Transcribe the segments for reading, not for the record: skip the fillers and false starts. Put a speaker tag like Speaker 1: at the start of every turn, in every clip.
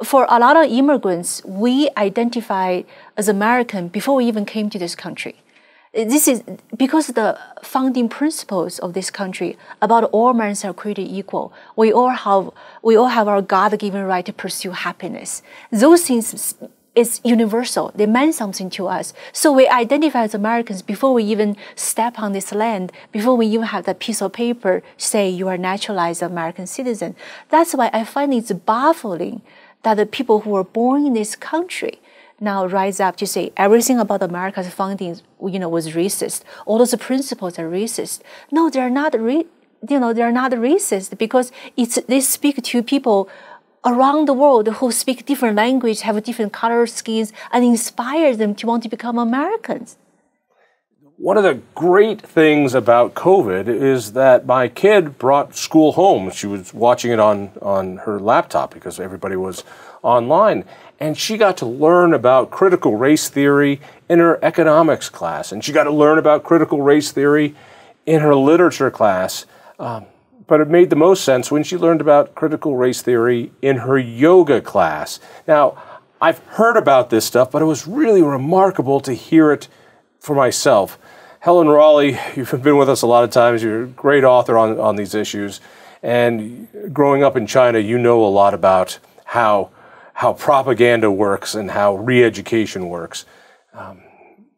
Speaker 1: for a lot of immigrants, we identify as American before we even came to this country. This is because the founding principles of this country about all men are created equal. We all have our God-given right to pursue happiness. Those things is universal. They meant something to us. So we identify as Americans before we even step on this land, before we even have that piece of paper say you are naturalized American citizen. That's why I find it's baffling that the people who were born in this country now rise up to say everything about America's founding, was racist. All those principles are racist. No, they're not. They're not racist because they speak to people around the world who speak different language, have different color skins, and inspire them to want to become Americans.
Speaker 2: One of the great things about COVID is that my kid brought school home. She was watching it on her laptop because everybody was online. And she got to learn about critical race theory in her economics class. And she got to learn about critical race theory in her literature class. But it made the most sense when she learned about critical race theory in her yoga class. Now, I've heard about this stuff, but it was really remarkable to hear it for myself. Helen Raleigh, you've been with us a lot of times. You're a great author on these issues. And growing up in China, you know a lot about how propaganda works and how re-education works.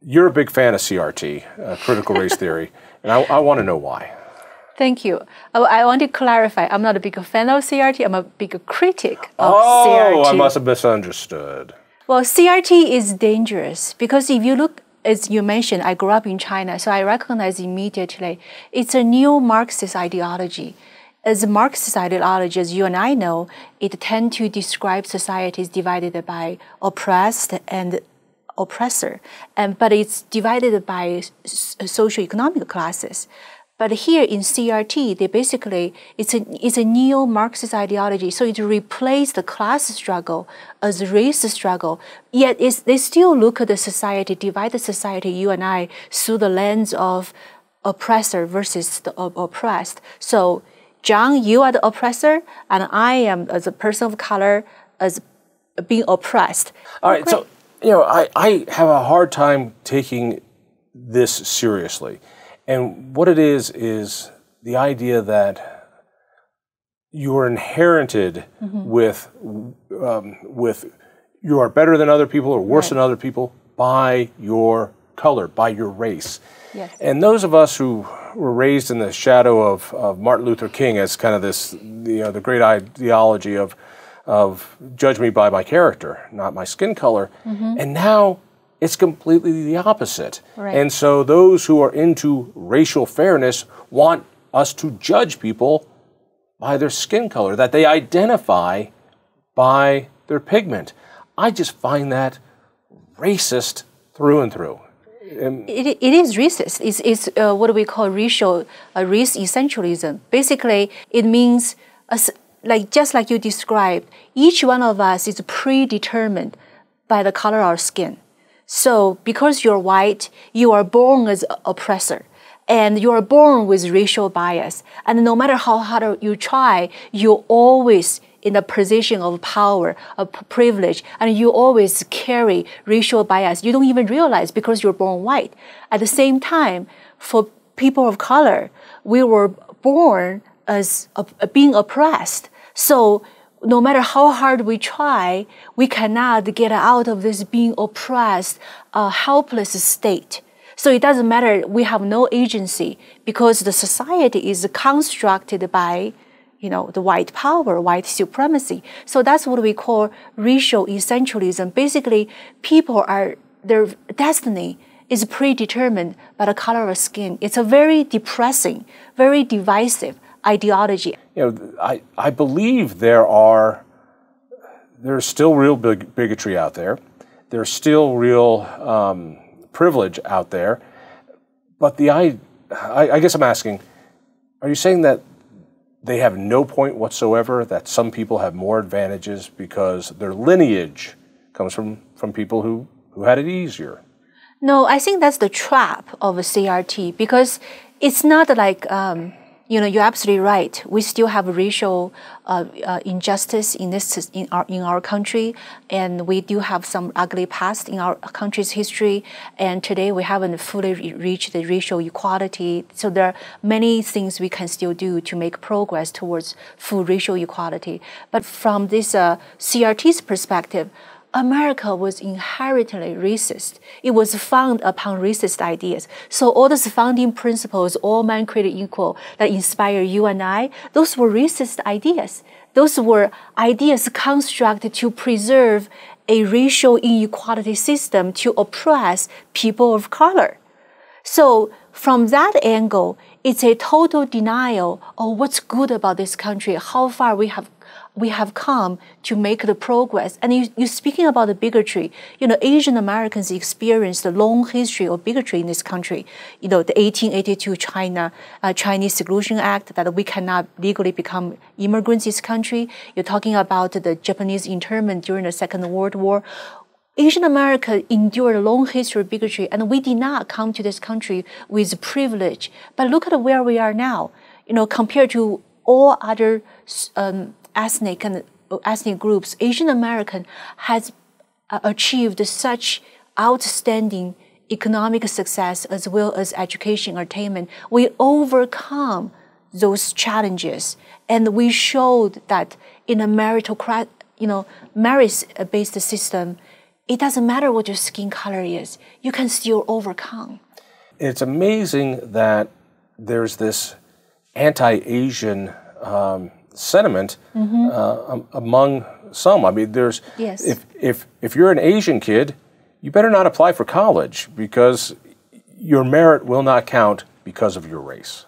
Speaker 2: You're a big fan of CRT, critical race theory, and I want to know why.
Speaker 1: Thank you. I want to clarify, I'm not a big fan of CRT, I'm a big critic of CRT.
Speaker 2: Oh, I must have misunderstood.
Speaker 1: Well, CRT is dangerous because if you look, as you mentioned, I grew up in China, so I recognize immediately it's a neo-Marxist ideology. As a Marxist ideology, as you and I know, it tends to describe societies divided by oppressed and oppressor, but it's divided by socioeconomic classes. But here in CRT, it's a neo-Marxist ideology, so it replaced the class struggle as a race struggle. Yet they still look at the society, divide the society, you and I, through the lens of oppressor versus the oppressed. So, John, you are the oppressor, and I am, as a person of color, as being oppressed.
Speaker 2: All right, so I have a hard time taking this seriously. And what it is the idea that you are inherited with you are better than other people or worse than other people by your color, by your race.
Speaker 1: Yes.
Speaker 2: And those of us who were raised in the shadow of Martin Luther King as kind of this, the great ideology of judge me by my character, not my skin color, and now it's completely the opposite.
Speaker 1: Right.
Speaker 2: And so those who are into racial fairness want us to judge people by their skin color, that they identify by their pigment. I just find that racist through and through.
Speaker 1: It is racist. It's what we call race essentialism. Basically, it means, just like you described, each one of us is predetermined by the color of our skin. So because you're white, you are born as an oppressor, and you are born with racial bias. And no matter how hard you try, you're always in a position of power, of privilege, and you always carry racial bias. You don't even realize because you're born white. At the same time, for people of color, we were born as being oppressed. So no matter how hard we try, we cannot get out of this being oppressed, helpless state. So it doesn't matter, we have no agency because the society is constructed by, the white power, white supremacy. So that's what we call racial essentialism. Basically, their destiny is predetermined by the color of skin. It's a very depressing, very divisive ideology.
Speaker 2: I believe there's still real bigotry out there. There's still real privilege out there. But I guess I'm asking, are you saying that they have no point whatsoever, that some people have more advantages because their lineage comes from people who had it easier?
Speaker 1: No, I think that's the trap of a CRT because it's not like, You're absolutely right. We still have racial injustice in our country, and we do have some ugly past in our country's history. And today we haven't fully reached the racial equality. So there are many things we can still do to make progress towards full racial equality. But from this CRT's perspective, America was inherently racist. It was founded upon racist ideas. So all those founding principles, all men created equal, that inspire you and I, those were racist ideas. Those were ideas constructed to preserve a racial inequality system to oppress people of color. So from that angle, it's a total denial of what's good about this country, how far we have come to make the progress. And you're speaking about the bigotry. Asian Americans experienced a long history of bigotry in this country. The 1882 Chinese Exclusion Act, that we cannot legally become immigrants in this country. You're talking about the Japanese internment during the Second World War. Asian America endured a long history of bigotry, and we did not come to this country with privilege. But look at where we are now. Compared to all other ethnic groups, Asian American has achieved such outstanding economic success as well as education, entertainment. We overcome those challenges, and we showed that in a merit-based system, it doesn't matter what your skin color is, you can still overcome.
Speaker 2: It's amazing that there's this anti-Asian sentiment among some. I mean,
Speaker 1: yes.
Speaker 2: If you're an Asian kid, you better not apply for college because your merit will not count because of your race.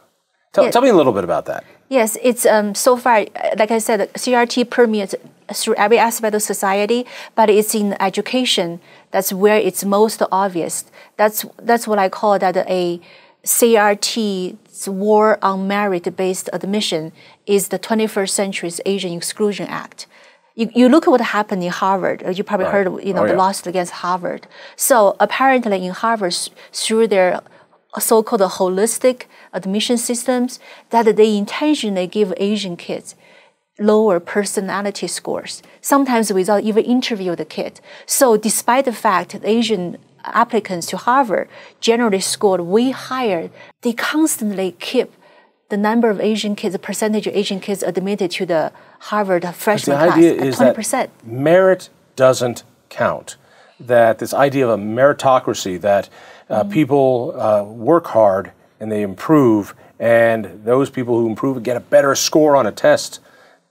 Speaker 2: Tell me a little bit about that.
Speaker 1: Yes, it's so far, like I said, CRT permeates through every aspect of society, but it's in education. That's where it's most obvious. That's what I call that a CRT's war on merit-based admission is the 21st century's Asian Exclusion Act. You look at what happened in Harvard. You probably heard, the lawsuit against Harvard. So apparently in Harvard, through their so-called holistic admission systems, that they intentionally give Asian kids lower personality scores, sometimes without even interviewing the kid. So despite the fact that Asian applicants to Harvard generally scored way higher, they constantly keep the number of Asian kids, the percentage of Asian kids admitted to the Harvard freshman class at 20%.
Speaker 2: That merit doesn't count. That this idea of a meritocracy, that people work hard and they improve, and those people who improve and get a better score on a test,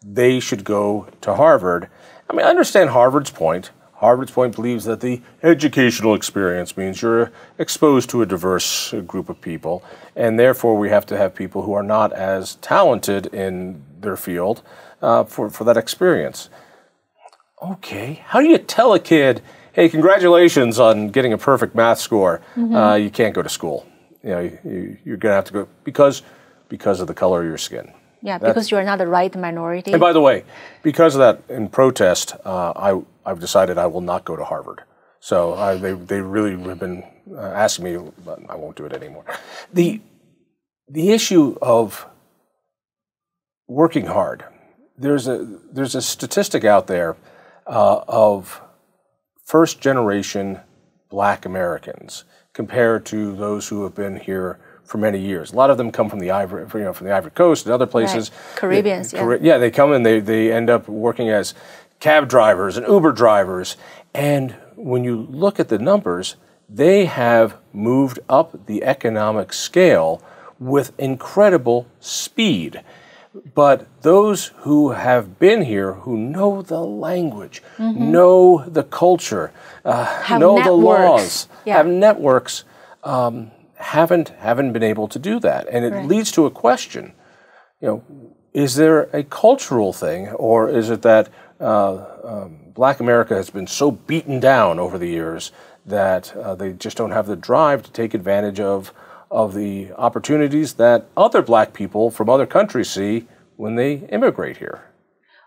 Speaker 2: they should go to Harvard. I mean, I understand Harvard's point. Harvard's point believes that the educational experience means you're exposed to a diverse group of people, and therefore we have to have people who are not as talented in their field for that experience. Okay, how do you tell a kid, hey, congratulations on getting a perfect math score, you can't go to school. You're going to have to go because of the color of your skin.
Speaker 1: Yeah, because you are not the right minority.
Speaker 2: And by the way, because of that, in protest, I've decided I will not go to Harvard. So they really have been asking me, but I won't do it anymore. The issue of working hard, there's a statistic out there of first-generation Black Americans compared to those who have been here for many years. A lot of them come from the Ivory Coast and other places.
Speaker 1: Right. Caribbeans,
Speaker 2: they come and they end up working as cab drivers and Uber drivers. And when you look at the numbers, they have moved up the economic scale with incredible speed. But those who have been here, who know the language, know the culture, know the laws, have networks, haven't been able to do that. And it leads to a question, is there a cultural thing, or is it that Black America has been so beaten down over the years that they just don't have the drive to take advantage of the opportunities that other Black people from other countries see when they immigrate here?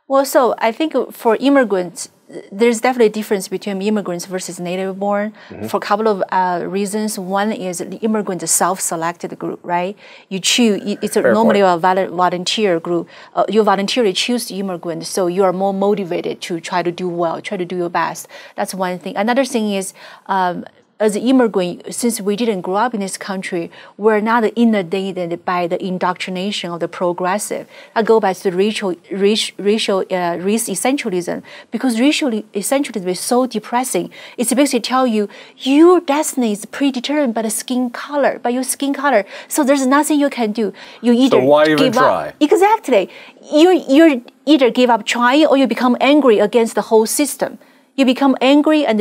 Speaker 1: Well, so I think for immigrants, there's definitely a difference between immigrants versus native born for a couple of reasons. One is the immigrant is self-selected group, right? You choose, it's normally a volunteer group. You voluntarily choose the immigrant, so you are more motivated to try to do well, try to do your best. That's one thing. Another thing is, as an immigrant, since we didn't grow up in this country, we're not inundated by the indoctrination of the progressive. I go back to the race essentialism, because racial essentialism is so depressing. It's basically tell you your destiny is predetermined by the skin color, by your skin color. So there's nothing you can do. You either
Speaker 2: so why even
Speaker 1: give
Speaker 2: try?
Speaker 1: Up. Exactly. You either give up trying, or you become angry against the whole system. You become angry and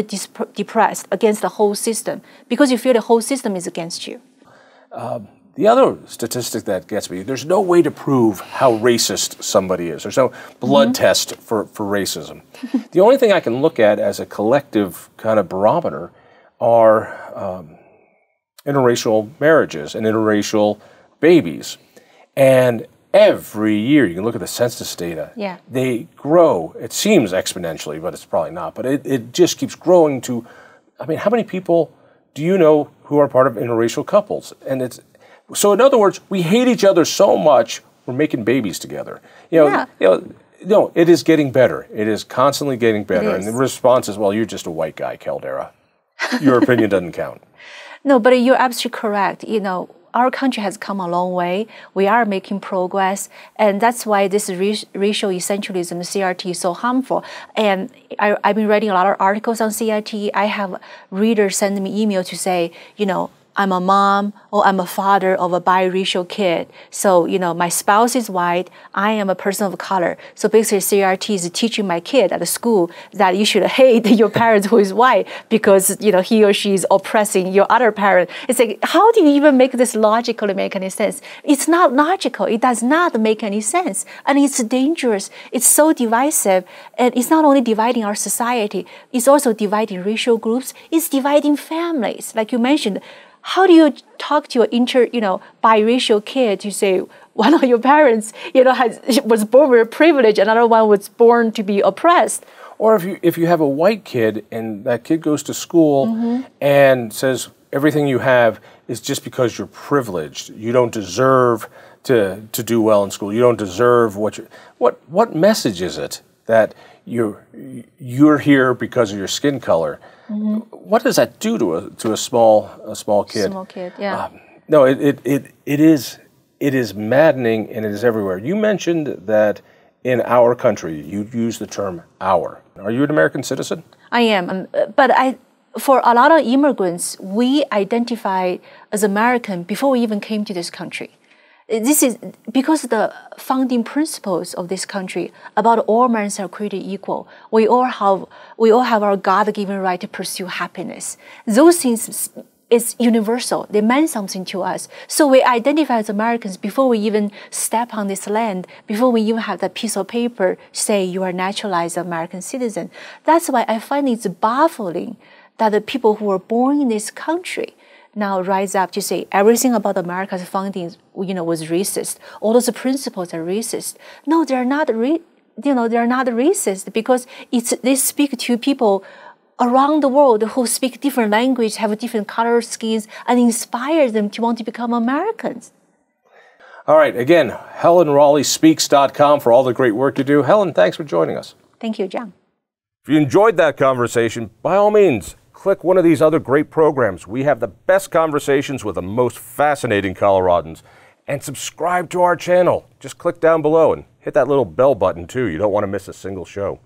Speaker 1: depressed against the whole system because you feel the whole system is against you.
Speaker 2: The other statistic that gets me, there's no way to prove how racist somebody is. There's no blood test for racism. The only thing I can look at as a collective kind of barometer are interracial marriages and interracial babies. And every year, you can look at the census data, they grow. It seems exponentially, but it's probably not. But it just keeps growing to, I mean, how many people do you know who are part of interracial couples? And it's, so in other words, we hate each other so much, we're making babies together. No, it is getting better. It is constantly getting better. And the response is, well, you're just a white guy, Caldera. Your opinion doesn't count.
Speaker 1: No, but you're absolutely correct. Our country has come a long way. We are making progress, and that's why this racial essentialism, CRT, is so harmful. And I've been writing a lot of articles on CRT. I have readers send me email to say, I'm a mom or I'm a father of a biracial kid. So, my spouse is white. I am a person of color. So basically CRT is teaching my kid at the school that you should hate your parent who is white because, he or she is oppressing your other parent. It's like, how do you even make this logically make any sense? It's not logical. It does not make any sense. And it's dangerous. It's so divisive. And it's not only dividing our society, it's also dividing racial groups. It's dividing families. Like you mentioned, how do you talk to your biracial kid to say one of your parents, was born with privilege, another one was born to be oppressed?
Speaker 2: Or if you have a white kid and that kid goes to school and says everything you have is just because you're privileged, you don't deserve to do well in school, you don't deserve what message is it that you're here because of your skin color? What does that do to a small kid?
Speaker 1: Small kid, yeah.
Speaker 2: No, it is maddening, and it is everywhere. You mentioned that in our country, you use the term "our." Are you an American citizen?
Speaker 1: I am, but for a lot of immigrants, we identify as American before we even came to this country. This is because the founding principles of this country about all men are created equal. We all have our God-given right to pursue happiness. Those things is universal. They meant something to us. So we identify as Americans before we even step on this land, before we even have that piece of paper say you are naturalized American citizen. That's why I find it's baffling that the people who were born in this country now rise up to say everything about America's founding, was racist. All those principles are racist. No, they're not. They're not racist because they speak to people around the world who speak different language, have different color skins, and inspire them to want to become Americans.
Speaker 2: All right. Again, HelenRaleighSpeaks.com for all the great work you do. Helen, thanks for joining us.
Speaker 1: Thank you, John.
Speaker 2: If you enjoyed that conversation, by all means, click one of these other great programs. We have the best conversations with the most fascinating Coloradans. And subscribe to our channel. Just click down below and hit that little bell button too. You don't want to miss a single show.